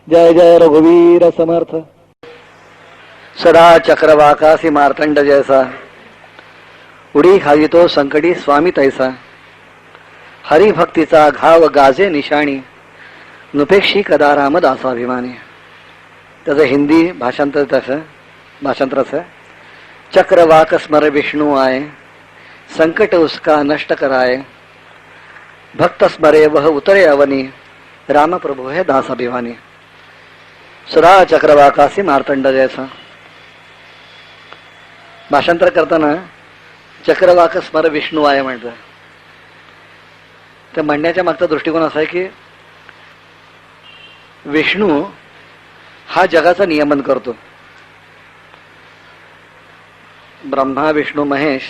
जय जय रघुवीर समर्थ. सदा चक्रवाकासी मार्तंड जैसा, उडी खावितो संकटी स्वामी तैसा. हरिभक्तीचा घाव गाजे निशाणी, नुपेक्षी कदा रामदासाभिमानी. त्याचं हिंदी भाषांतरच आहे. चक्रवाक स्मर विष्णू आए, संकट उसका नष्ट कराए. भक्त स्मरे वह उतरे अवनी, राम प्रभु है दास अभिमानी. सदा चक्रवाकासी मार्तंड जैसा. भाषांतर करताना चक्रवाक स्मर विष्णू आहे म्हणतं. ते म्हणण्याच्या मागचा दृष्टिकोन असा आहे की विष्णू हा जगाचं नियमन करतो. ब्रह्मा विष्णू महेश,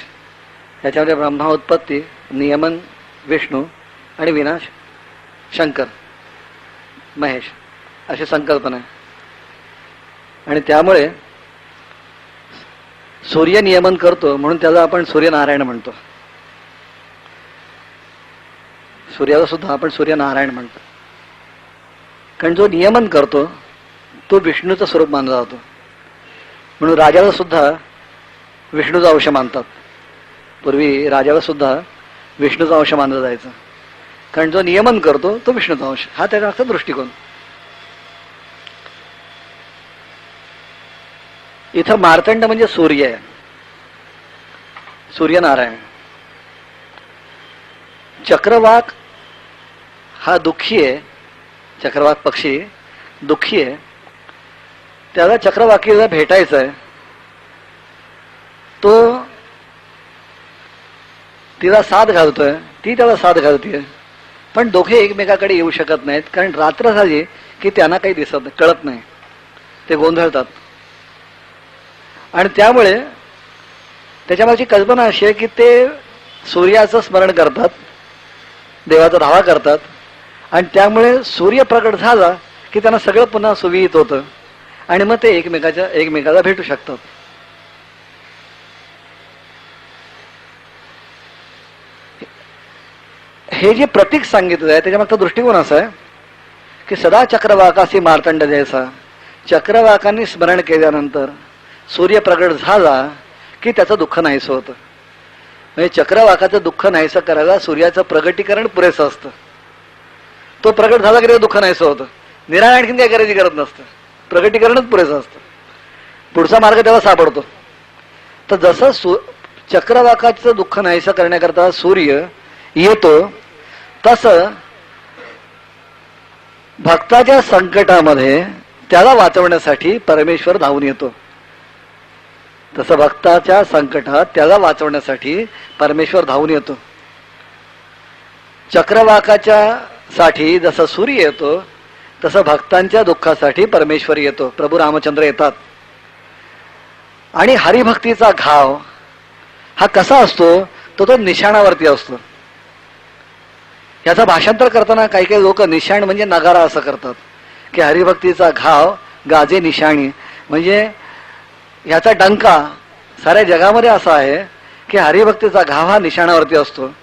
याच्यामध्ये ब्रह्मा उत्पत्ती, नियमन विष्णू आणि विनाश शंकर महेश अशी संकल्पना आहे. आणि त्यामुळे सूर्य नियमन करतो म्हणून त्याला आपण सूर्यनारायण म्हणतो. सूर्याला सुद्धा आपण सूर्यनारायण म्हणतो. कारण जो नियमन करतो तो विष्णूचं स्वरूप मानला जातो. म्हणून राजाला सुद्धा विष्णूचा अंश मानतात. पूर्वी राजाला सुद्धा विष्णूचा अंश मानलं जायचं. कारण जो नियमन करतो तो विष्णूचा अंश, हा त्याचा दृष्टिकोन. इथं मार्तंड म्हणजे सूर्य आहे, सूर्यनारायण. चक्रवाक हा दुःखी आहे. चक्रवाक पक्षी दुःखी आहे. त्याला चक्रवाकीला भेटायचं आहे. तो तिला साथ घालतोय, ती त्याला साथ घालतीय. पण दोघे एकमेकाकडे येऊ शकत नाहीत. कारण रात्र झाली की त्यांना काही दिसत कळत नाही, ते गोंधळतात. आणि त्यामुळे त्याच्यामागची कल्पना अशी आहे की ते सूर्याचं स्मरण करतात, देवाचा धावा करतात. आणि त्यामुळे सूर्य प्रकट झाला की त्यांना सगळं पुन्हा सुविहित होतं. आणि मग ते एकमेकाला भेटू शकतात. हे जे प्रतीक सांगितलं आहे त्याच्यामागचा दृष्टिकोन असा आहे की सदा चक्रवाकासी मार्तंड जैसा. चक्रवाकांनी स्मरण केल्यानंतर सूर्य प्रगट झाला की त्याचं दुःख नाहीसं होतं. म्हणजे चक्रवाकाचं दुःख नाहीसं करायला सूर्याचं प्रगटीकरण पुरेसं असतं. तो प्रगट झाला की त्याचं दुःख नाहीसं होतं. निराळ आणखीन काय करायची गरज नसतं, प्रगटीकरणच पुरेसं असतं. पुढचा मार्ग त्याला सापडतो. तर जसं चक्रवाकाचं दुःख नाहीसं करण्याकरता सूर्य येतो, तसं भक्ताच्या संकटामध्ये त्याला वाचवण्यासाठी परमेश्वर धावून येतो. तसं भक्ताच्या संकटात त्याला वाचवण्यासाठी परमेश्वर धावून येतो. चक्रवाकाच्या साठी जसं सूर्य येतो तसं भक्तांच्या दुःखासाठी परमेश्वर येतो. प्रभू रामचंद्र येतात. आणि हरिभक्तीचा घाव हा कसा असतो, तो निशाणावरती असतो. याचं भाषांतर करताना काही काही लोक निशाण म्हणजे नगारा असं करतात की हरिभक्तीचा घाव गाजे निशाणी. म्हणजे याचा डंका साऱ्या जगामध्ये असा आहे की हरिभक्तीचा घाव हा निशाणावरती असतो.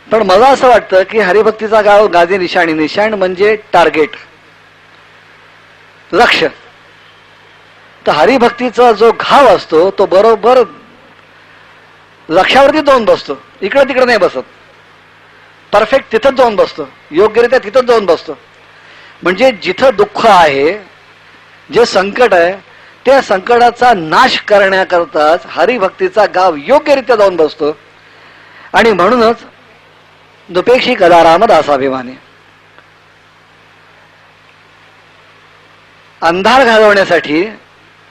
पण मला असं वाटतं की हरिभक्तीचा घाव गाजे निशाणी, निशाण म्हणजे टार्गेट, लक्ष. तर हरिभक्तीचा जो घाव असतो तो बरोबर लक्षावरती जाऊन बसतो, इकडे तिकडे नाही बसत. परफेक्ट तिथंच जाऊन बसतो, योग्यरित्या तिथंच जाऊन बसतो. म्हणजे जिथं दुःख आहे, जे संकट आहे, त्या संकटाचा नाश करण्याकरताच हरिभक्तीचा गाव योग्यरित्या जाऊन बसतो. आणि म्हणूनच दुपेक्षी कदा रामदासाभिमानी. अंधार घालवण्यासाठी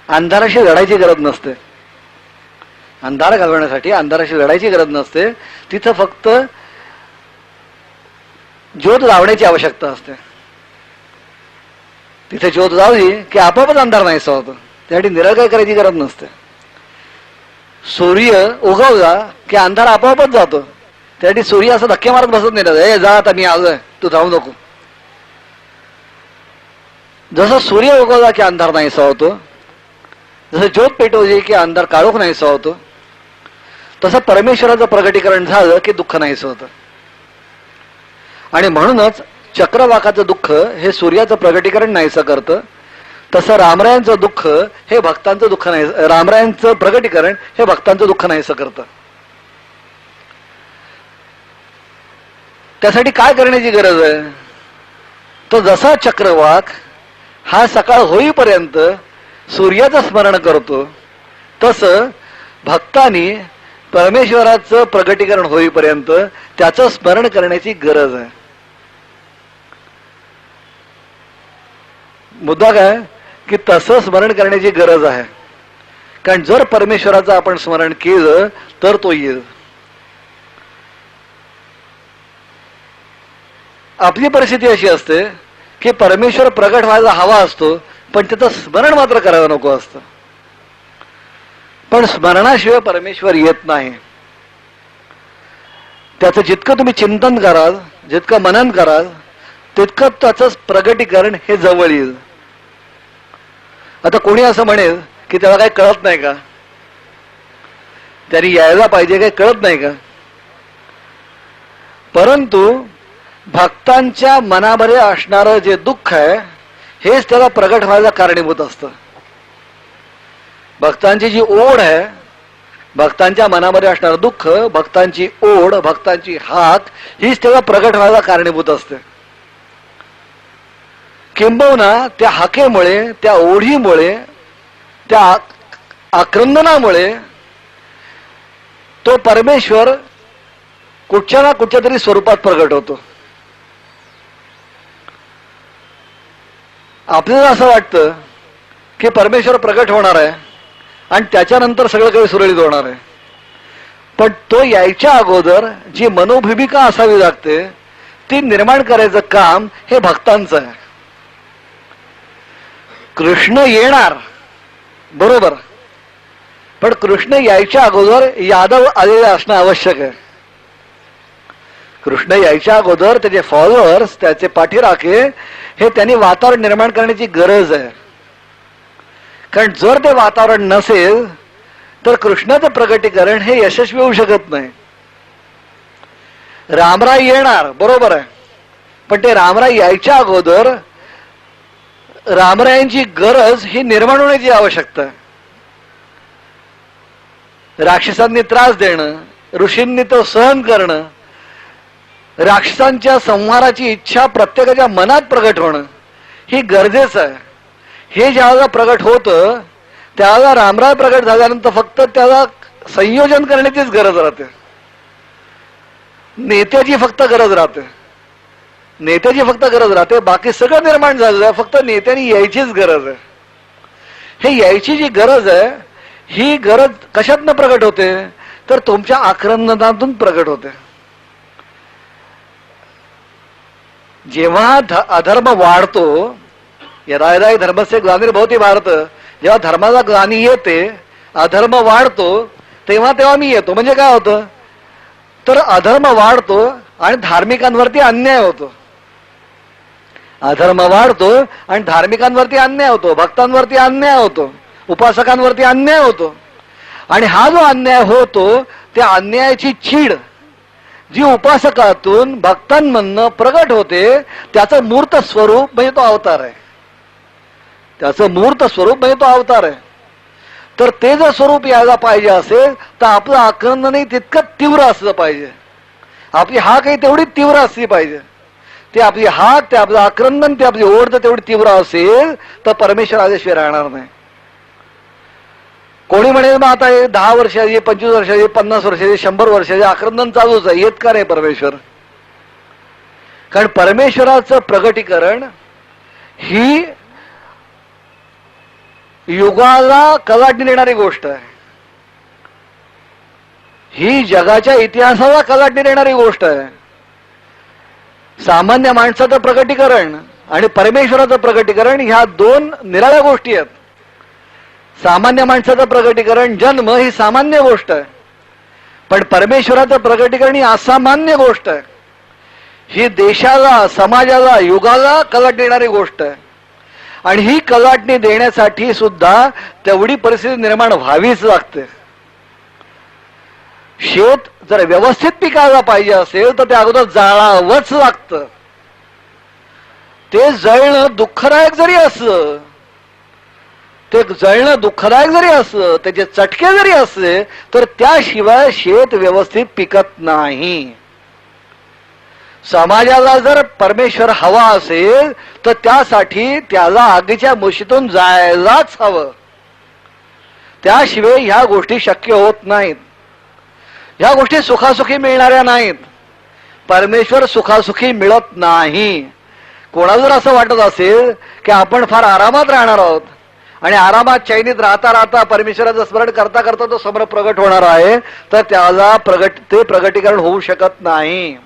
अंधाराशी लढायची गरज नसते. अंधार घालवण्यासाठी अंधाराशी लढायची गरज नसते. तिथं फक्त ज्योत लावण्याची आवश्यकता असते. तिथे ज्योत लावली की आपोआपच अंधार नाहीसा होतो. त्यासाठी निराळ करायची गरज नसते. सूर्य उगवला की अंधार आपोआपच जातो. त्यासाठी सूर्य असं धक्के मारत बसत नाही, हे जा आता मी आलोय, तू जाऊ नको. जसं सूर्य उगवला की अंधार नाहीसा होतो, जसं ज्योत पेटवली की अंधार काळोख नाहीसा होतो, तसं परमेश्वराचं प्रगटीकरण झालं की दुःख नाहीसं होतं. आणि म्हणूनच चक्रवाकाचं दुःख हे सूर्याचं प्रगटीकरण नाहीसं करतं, तसं रामरायांचं दुःख हे भक्तांचं दुःख नाही, रामरायांचं प्रगटीकरण हे भक्तांचं दुःख नाहीसं करतं. त्यासाठी काय करण्याची गरज आहे? तो जसा चक्रवाक हा सकाळ होईपर्यंत सूर्याचं स्मरण करतो, तसं भक्तांनी परमेश्वराचं प्रगटीकरण होईपर्यंत त्याचं स्मरण करण्याची गरज आहे. मुद्दा काय की तसं स्मरण करण्याची गरज आहे. कारण जर परमेश्वराचं आपण स्मरण केलं तर तो येईल. आपली परिस्थिती अशी असते की परमेश्वर प्रगट व्हायला हवा असतो, पण त्याचं स्मरण मात्र करायला नको असतं. पण स्मरणाशिवाय परमेश्वर येत नाही. त्याचं जितकं तुम्ही चिंतन कराल, जितकं मनन कराल, तितकं त्याचं प्रगटीकरण हे जवळ येईल. आता कोणी असं म्हणेल की त्याला काही कळत नाही का, त्यांनी यायला पाहिजे, काही कळत नाही का? परंतु भक्तांच्या मनामध्ये असणारं जे दुःख आहे हेच त्याला प्रगट व्हायला कारणीभूत असतं. भक्तांची जी ओढ आहे, भक्तांच्या मनामध्ये असणारं दुःख, भक्तांची ओढ, भक्तांची हाक हीच त्याला प्रगट व्हायला कारणीभूत असते. किंबहुना त्या हाकेमुळे, त्या ओढीमुळे, त्या आक्रंदनामुळे तो परमेश्वर कुठच्या ना कुठच्या तरी स्वरूपात प्रगट होतो. आपल्याला असं वाटतं की परमेश्वर प्रगट होणार आहे आणि त्याच्यानंतर सगळं काही सुरळीत होणार आहे. पण तो यायच्या अगोदर जी मनोभूमिका असावी लागते ती निर्माण करायचं काम हे भक्तांचं आहे. कृष्ण येणार बरोबर, पण कृष्ण यायच्या अगोदर यादव आलेले असणं आवश्यक आहे. कृष्ण यायच्या अगोदर त्याचे फॉलोअर्स, त्याचे पाठीराखे हे त्यांनी वातावरण निर्माण करण्याची गरज आहे. कारण जर ते वातावरण नसेल तर कृष्णाचं प्रगटीकरण हे यशस्वी होऊ शकत नाही. रामराय येणार बरोबर आहे, पण ते रामराय यायच्या अगोदर रामरायांची गरज ही निर्माण होण्याची आवश्यकता आहे. राक्षसांनी त्रास देणं, ऋषींनी तो सहन करणं, राक्षसांच्या संहाराची इच्छा प्रत्येकाच्या मनात प्रगट होणं ही गरजेचं आहे. हे ज्यावेळेला प्रगट होतं त्यावेळेला रामराय प्रगट झाल्यानंतर फक्त त्याला संयोजन करण्याचीच गरज राहते. नेत्याची फक्त गरज राहते, नेत्याची फक्त गरज राहते. बाकी सगळं निर्माण झालेलं आहे, फक्त नेत्याने यायचीच गरज आहे. हे यायची जी गरज आहे ही गरज कशातनं प्रगट होते तर तुमच्या आक्रंदनातून प्रगट होते. जेव्हा अधर्म वाढतो, यदा यदा धर्मस्य ग्लानिर्भवति भारत, जेव्हा धर्माला ग्लानी येते, अधर्म वाढतो, तेव्हा तेव्हा मी येतो. म्हणजे काय होतं तर अधर्म वाढतो आणि धार्मिकांवरती अन्याय होतो. अधर्म वाढतो आणि धार्मिकांवरती अन्याय होतो, भक्तांवरती अन्याय होतो, उपासकांवरती अन्याय होतो. आणि हा जो अन्याय होतो त्या अन्यायाची चीड जी उपासकातून भक्तांमधनं प्रगट होते त्याचं मूर्त स्वरूप म्हणजे तो अवतार आहे. त्याचं मूर्त स्वरूप म्हणजे तो अवतार आहे. तर ते जर स्वरूप यायला पाहिजे असेल तर आपलं आक्रंदनही तितकं तीव्र असलं पाहिजे, आपली हाकही तेवढी तीव्र असली पाहिजे. ते आपली हाक, ते आपलं आक्रंदन, ते आपली ओढ जर तेवढी तीव्र असेल तर परमेश्वर आल्याशिवाय राहणार नाही. कोणी म्हणेल मग आता हे 10 वर्षाची, 25 वर्षाची, 50 वर्षाची, 100 वर्षाची आक्रंदन चालूच आहे, येत का नाही परमेश्वर? कारण परमेश्वराचं प्रगटीकरण ही युगाला कलाटणी देणारी गोष्ट आहे. ही जगाच्या इतिहासाला कलाटणी देणारी गोष्ट आहे. सामान्य माणसाचं प्रगटीकरण आणि परमेश्वराचं प्रगटीकरण ह्या दोन निराळ्या गोष्टी आहेत. सामान्य माणसाचं प्रगटीकरण, जन्म, ही सामान्य गोष्ट आहे, पण परमेश्वराचं प्रगटीकरण ही असामान्य गोष्ट आहे. ही देशाला, समाजाला, युगाला कलाटणी देणारी गोष्ट आहे. आणि ही कलाटणी देण्यासाठी सुद्धा तेवढी परिस्थिती निर्माण व्हावीच लागते. शेत जर व्यवस्थित पिकायला पाहिजे असेल तर ते अगोदर जाळावंच लागतं. ते जळणं दुःखदायक जरी असलं, ते जळणं दुःखदायक जरी असलं, त्याचे चटके जरी असले, तर त्याशिवाय शेत व्यवस्थित पिकत नाही. समाजाला जर परमेश्वर हवा असेल तर त्यासाठी त्याला आगीच्या मुशीतून जायलाच हवं. त्याशिवाय ह्या गोष्टी शक्य होत नाहीत. ह्या गोष्टी सुखासुखी मिळणाऱ्या नाहीत. परमेश्वर सुखासुखी मिळत नाही. कोणाला जर असं वाटत असेल की आपण फार आरामात राहणार आहोत आणि आरामात चैनीत राहता राहता परमेश्वराचं स्मरण करता करता तो समोर प्रगट होणार आहे, तर त्याला प्रगटीकरण होऊ शकत नाही.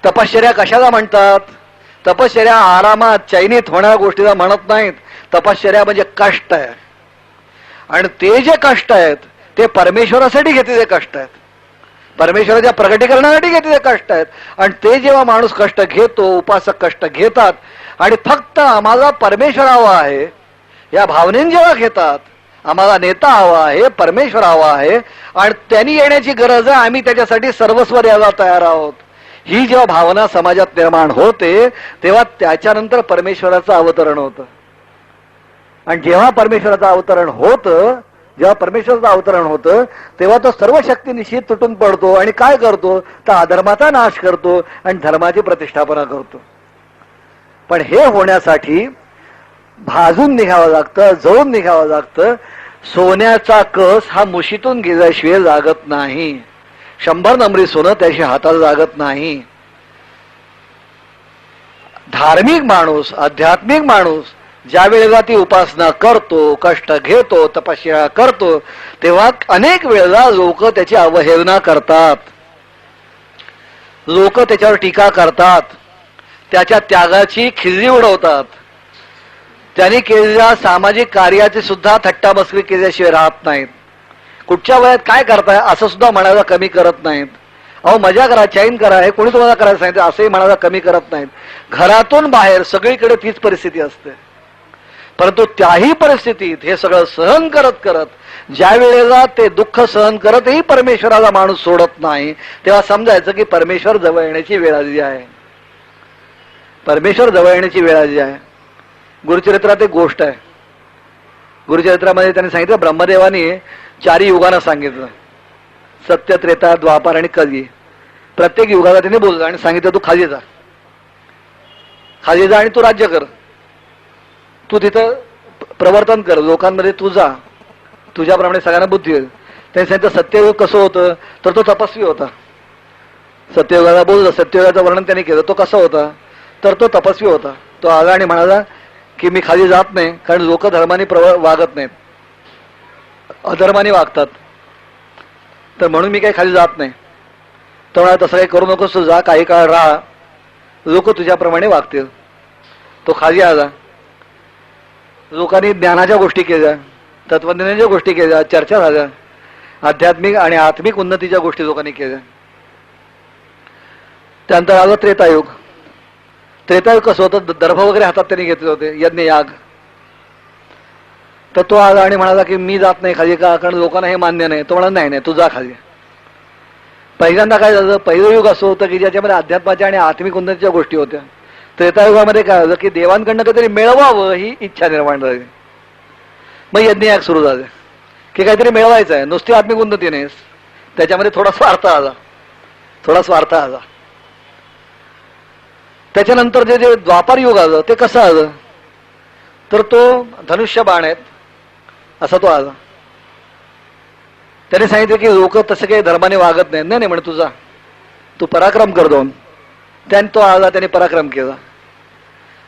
तपश्चर्या कशाला म्हणतात? तपश्चर्या आरामात चैनीत होणाऱ्या गोष्टीला म्हणत नाहीत. तपश्चर्या म्हणजे कष्ट आहे, आणि ते जे कष्ट आहेत ते परमेश्वरासाठी घेतलेले कष्ट आहेत, परमेश्वराच्या प्रगटीकरणासाठी घेतलेले कष्ट आहेत. आणि ते जेव्हा माणूस कष्ट घेतो, उपासक कष्ट घेतात आणि फक्त आम्हाला परमेश्वर हवा आहे या भावनेने जेव्हा घेतात, आम्हाला नेता हवा आहे, परमेश्वर हवा आहे आणि त्यांनी येण्याची गरज आहे, आम्ही त्याच्यासाठी सर्वस्व द्यायला तयार आहोत, ही जेव्हा भावना समाजात निर्माण होते तेव्हा त्याच्यानंतर परमेश्वराचं अवतरण होतं. आणि जेव्हा परमेश्वराचं अवतरण होतं, जेव्हा परमेश्वराचं अवतरण होतं तेव्हा तो सर्व शक्तीनिशी तुटून पडतो आणि काय करतो तर अधर्माचा नाश करतो आणि धर्माची प्रतिष्ठापना करतो. पण हे होण्यासाठी भाजून निघावं लागतं, जळून निघावं लागतं. सोन्याचा कस हा मुशीतून गेल्याशिवाय लागत नाही. 100 नंबरी सोनं त्याशी हाताला लागत नाही. धार्मिक माणूस, आध्यात्मिक माणूस ज्या वेळेला ती उपासना करतो, कष्ट घेतो, तपश्चर्या करतो, तेव्हा अनेक वेळेला लोक त्याची अवहेलना करतात, लोक त्याच्यावर टीका करतात, त्याच्या त्यागाची खिल्ली उडवतात, त्यांनी केलेल्या सामाजिक कार्याची सुद्धा थट्टामस्करी केल्याशिवाय राहत नाहीत. कुठच्या वयात काय करताय असं सुद्धा म्हणायला कमी करत नाहीत. अहो मजा करा, चैन करा, हे कोणी तुम्हाला करायला सांगितलं असंही म्हणायला कमी करत नाहीत. घरातून बाहेर सगळीकडे तीच परिस्थिती असते. परंतु त्याही परिस्थितीत हे सगळं सहन करत करत ज्या वेळेला ते दुःख सहन करतही परमेश्वराला माणूस सोडत नाही, तेव्हा समजायचं की परमेश्वर जवळ येण्याची वेळ आलेली आहे. परमेश्वर जवळ येण्याची वेळ आलेली आहे. गुरुचरित्रात एक गोष्ट आहे. गुरुचरित्रामध्ये त्यांनी सांगितलं, ब्रह्मदेवानी 4 युगांना सांगितलं, सत्य, त्रेता, द्वापार आणि कली. प्रत्येक युगाला त्यांनी बोललं आणि सांगितलं, तू खाली जा, खाली जा आणि तू राज्य कर, तू तिथं प्रवर्तन कर, लोकांमध्ये तू जा, तुझ्याप्रमाणे सगळ्यांना बुद्धी होईल. त्यांनी सांगितलं सत्ययुग कसं होतं तर तो तपस्वी होता. सत्ययुगाला बोललं, सत्ययुगाचं वर्णन त्यांनी केलं. तो कसा होता तर तो तपस्वी होता. तो आला आणि म्हणाला की मी खाली जात नाही, कारण लोक धर्माने वागत नाहीत, अधर्माने वागतात, तर म्हणून मी काही खाली जात नाही. तो म्हणाला तसं काही करू नकोस, तू जा, काही काळ राहा, लोक तुझ्याप्रमाणे वागतील. तो खाली आला. लोकांनी ज्ञानाच्या गोष्टी केल्या, तत्वज्ञानाच्या गोष्टी केल्या, चर्चा झाल्या, आध्यात्मिक आणि आत्मिक उन्नतीच्या गोष्टी लोकांनी केल्या. त्यानंतर आलं त्रेतायुग. त्रेतायुग कसं होतं, दर्भ वगैरे हातात त्यांनी घेतले होते, यज्ञ याग. तर तो आला आणि म्हणाला की मी जात नाही खाली, का कारण लोकांना हे मान्य नाही. तो म्हणाला नाही नाही तू जा खाली. पहिल्यांदा काय झालं, पहिलं युग असं होतं की ज्याच्यामध्ये अध्यात्माच्या आणि आत्मिक उन्नतीच्या गोष्टी होत्या. त्रेतायुगामध्ये काय झालं की देवांकडनं काहीतरी मिळवावं ही इच्छा निर्माण झाली. मग यज्ञयाग सुरू झाले की काहीतरी मिळवायचं आहे, नुसती आत्मिक उन्नती नाही, त्याच्यामध्ये थोडा स्वार्थ आला, थोडा स्वार्थ आला. त्याच्यानंतर जे जे द्वापार युग आलं ते कसं आलं तर तो धनुष्य बाण आहेत असा तो आला. त्याने सांगितलं की लोक तसं काही धर्माने वागत नाहीत. नाही म्हणे तुझा तू पराक्रम कर दोन. त्याने तो आला, त्याने पराक्रम केला.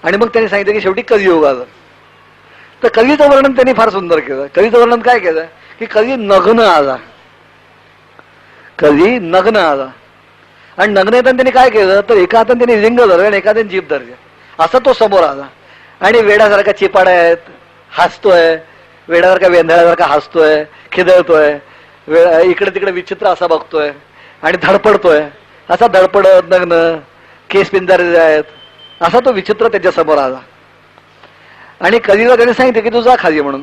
आणि मग त्यांनी सांगितलं की शेवटी कलियुग आलं. तर कलीचं वर्णन त्यांनी फार सुंदर केलं. कलीचं वर्णन काय केलं की कली नग्न आला, कली नग्न आला. आणि नग्न येताना त्यांनी काय केलं तर एका हाताने त्यांनी लिंग धरलं आणि एका हाताने जीभ धरली, असा तो समोर आला. आणि वेड्यासारखा चिपाडा आहेत, हसतोय, वेड्यासारखा वेंधळ्यासारखा हसतोय, खिदळतोय, इकडे तिकडे विचित्र असा बघतोय आणि धडपडतोय, असा धडपडत नग्न, केस पिंजारलेले आहेत, असा तो विचित्र त्याच्या समोर आला. आणि कलीला त्याने सांगितलं की तू जा खाली म्हणून,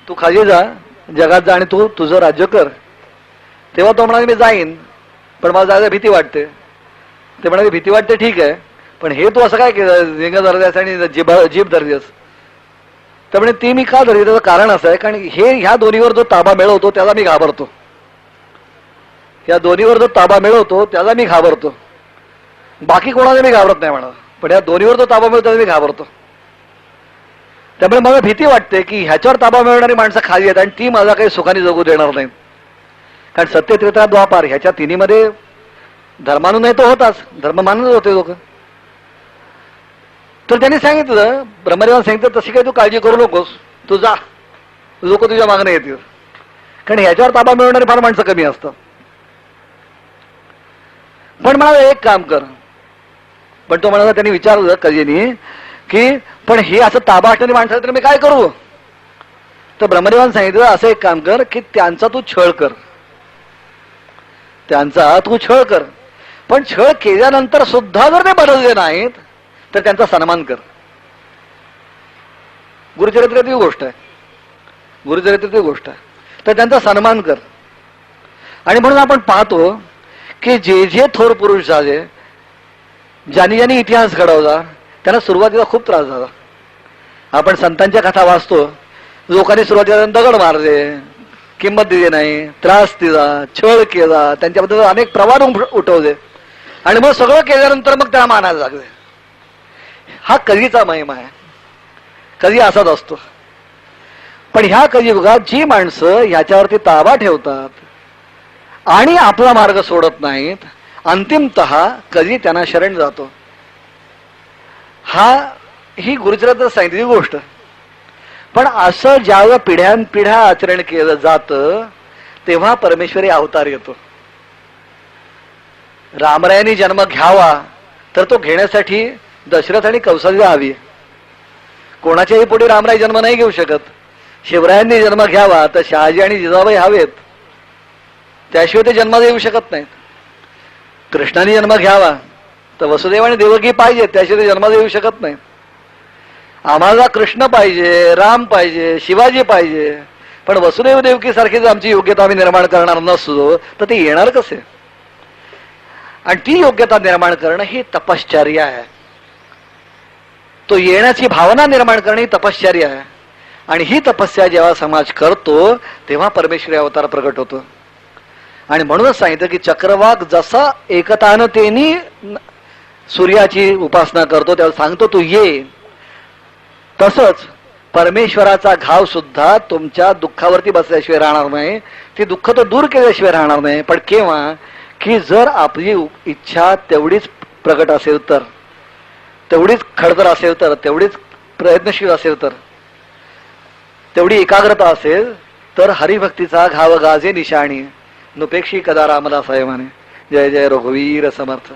तू खाली जा, जगात जा आणि तू तुझं राज्य कर. तेव्हा तो म्हणाले मी जाईन पण मला जायला भीती वाटते. ते म्हणाले भीती वाटते ठीक आहे, पण हे तू असं काय केलं, रिंग धरल्यास आणि जीभ धरलीस. त्यामुळे ती मी का धरली, त्याचं कारण असं आहे, कारण ह्या दोन्हीवर जो ताबा मिळवतो त्याला मी घाबरतो. या दोन्हीवर जो ताबा मिळवतो त्याला मी घाबरतो. बाकी कोणाला मी घाबरत नाही म्हणा, पण या दोन्हीवर जो ताबा मिळतो त्याला मी घाबरतो. त्यामुळे मला भीती वाटते की ह्याच्यावर ताबा मिळवणारी माणसं खाली आहेत आणि ती मला काही सुखाने जगू देणार नाहीत. कारण सत्य, त्रेता, द्वापार ह्याच्या तिन्हीमध्ये धर्मानुनय तो होताच, धर्म मानत होते लोक. तर त्यांनी सांगितलं, ब्रह्मदेवाने सांगितलं, तशी काही तू काळजी करू नकोस, तू जा, लोक तुझ्या मागणे येतील. कारण ह्याच्यावर ताबा मिळवणारी फार माणसं कमी असतात. पण मला एक काम कर. पण तो म्हणाला, त्यांनी विचारलं कधीनी की पण हे असं ताबा असणारी माणसं तर मी काय करू. तर ब्रह्मदेवाने सांगितलं, असं एक काम कर की त्यांचा तू छळ कर, त्यांचा तू छळ कर. पण छळ केल्यानंतर सुद्धा जर ते बदलले नाहीत तर त्यांचा सन्मान कर. गुरुचरित्रातली गोष्ट आहे, गुरुचरित्रातली गोष्ट आहे. तर त्यांचा सन्मान कर. आणि म्हणून आपण पाहतो की जे जे थोर पुरुष झाले, ज्यांनी ज्यांनी इतिहास घडवला, त्यांना सुरुवातीला खूप त्रास झाला. आपण संतांच्या कथा वाचतो, लोकांनी सुरुवातीला दगड मारले, किंमत दिली नाही, त्रास दिला, छळ केला, त्यांच्याबद्दल अनेक प्रवाद उठवले आणि मग सगळं केल्यानंतर मग त्याला मानायला लागले. हा कलीचा महिमा आहे, कली असाच असतो. पण ह्या कलियुगात जी माणसं ह्याच्यावरती ताबा ठेवतात आणि आपला मार्ग सोडत नाहीत, अंतिमतः कली त्यांना शरण जातो. ही गुरुचरित्रात सांगितलेली गोष्ट. पण असं ज्यावेळेला पिढ्यानपिढ्या आचरण केलं जातं तेव्हा परमेश्वरी अवतार येतो. रामरायांनी जन्म घ्यावा तर तो घेण्यासाठी दशरथ आणि कौशल्य हवी. कोणाच्याही पुढे रामराय जन्म नाही घेऊ शकत. शिवरायांनी जन्म घ्यावा तर शहाजी आणि जिजाबाई हवेत, त्याशिवाय ते जन्माला येऊ शकत नाहीत. कृष्णाने जन्म घ्यावा तर वसुदेव आणि देवकी पाहिजे, त्याशिवाय ते जन्माला येऊ शकत नाहीत. आम्हाला कृष्ण पाहिजे, राम पाहिजे, शिवाजी पाहिजे, पण वसुदेव देवकी सारखी जर आमची योग्यता आम्ही निर्माण करणार नसलो तर ते येणार कसे. आणि ती योग्यता निर्माण करणं ही तपश्चर्या आहे. तो येण्याची भावना निर्माण करणं ही तपश्चर्या आहे. आणि ही तपस्या जेव्हा समाज करतो तेव्हा परमेश्वरी अवतार प्रकट होतो. आणि म्हणूनच सांगितलं की चक्रवाक जसा एकतानतेनी सूर्याची उपासना करतो तेव्हा सांगतो तू ये, तसंच परमेश्वराचा घाव सुद्धा तुमच्या दुःखावरती बसल्याशिवाय राहणार नाही. ती दुःख तो दूर केल्याशिवाय राहणार नाही. पण केव्हा, की जर आपली इच्छा तेवढीच प्रकट असेल तर, तेवढीच खडतर असेल तर, तेवढीच प्रयत्नशील असेल तर, तेवढी एकाग्रता असेल तर हरिभक्तीचा घाव गाजे निशाणी नुपेक्षी कदा रामदास म्हणे. जय जय रघुवीर समर्थ.